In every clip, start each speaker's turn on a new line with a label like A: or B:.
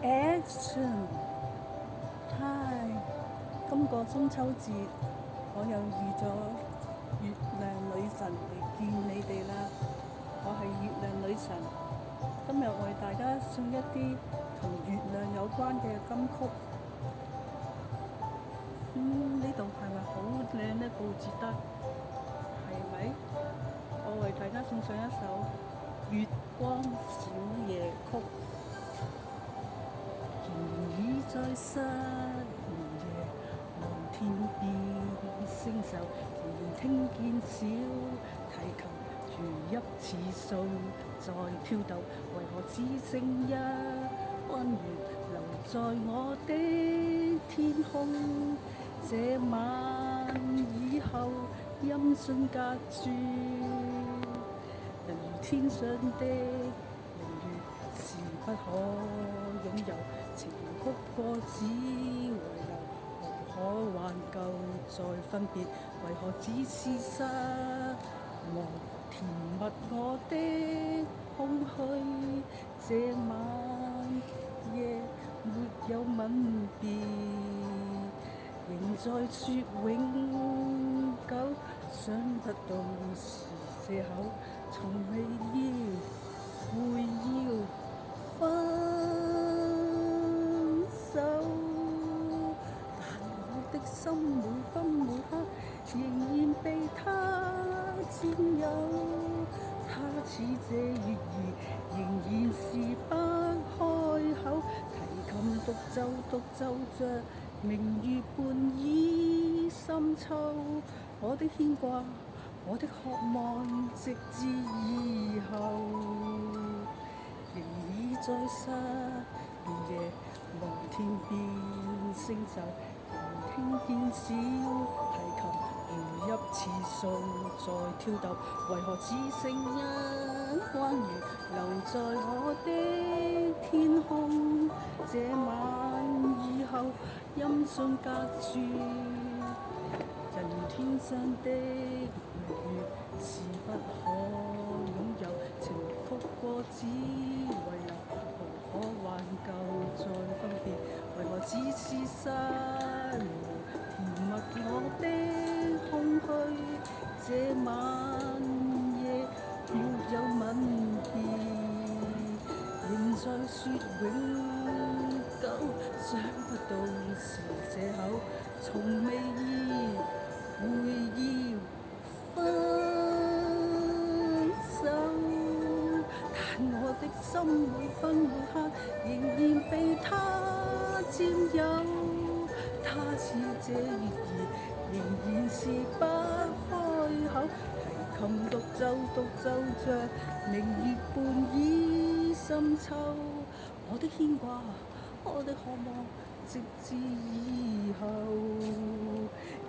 A: Action！嗨，今個中秋節，我又預咗月亮女神嚟見你哋啦。我係月亮女神，今日為大家送一啲同月亮有關嘅金曲。呢度係咪好靚呢？佈置得係咪？我為大家送上一首《月光小夜曲》。仍已在失眠夜，望天邊星宿，仍然聽見小提琴如泣似訴在跳動，為何只剩一彎月留在我的天空？這晚以後音訊隔絕，人如天上的明月是不可擁有，情曲過只遺留，何可挽救再分別？為何只是失望填密我的空虛？這晚夜沒有吻別，仍在說永久，想不到是藉口，從未會要分手，但我的心每分每刻仍然被他佔有，他似這月兒仍然是不開口，提琴獨奏着明月半倚深秋，我的牽掛，我的渴望，直至以後，仍已在失眠夜，望天邊星宿，仍聽見小提琴如泣似訴在跳動，為何只剩一彎月留在我的天空？這晚以後音訊隔絕，人如天上的明月是不可擁有，情曲過只遺留，何可挽救再分別？為何只是失望填密我的空虛？這晚夜沒有吻別，仍在說永久，想不到是藉口，從未會要分手，但我的心每分每刻仍然被他佔有，他似這月兒仍然是不開口，提琴獨奏着明月半倚深秋，我的牽掛，我的渴望，直至以後，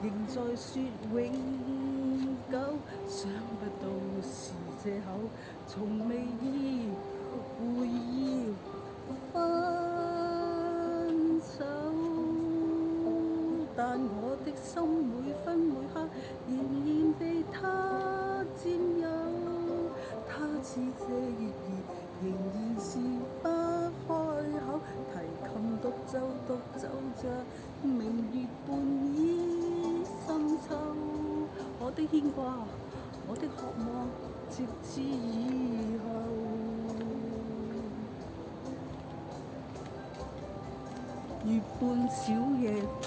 A: 仍在說永久，想不到是藉口，從未會要分手，但我的心每分每刻仍然被他佔有，他似這月兒仍然是不開口，提琴獨奏着明月半倚深秋，我的牽掛，我的渴望，直至以後。月半小夜曲，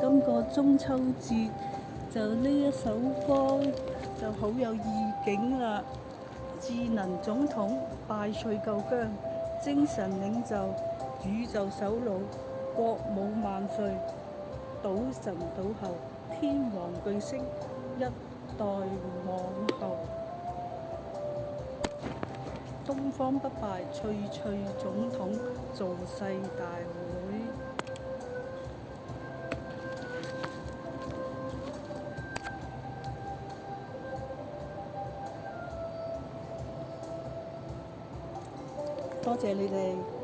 A: 今個中秋節就呢一首歌就好有意境啦。智能總統敗絮舊疆，精神領袖宇宙首腦，國母萬歲，賭神賭后，天王巨星一代往後，東方不敗翠總統造勢大會。多謝你哋。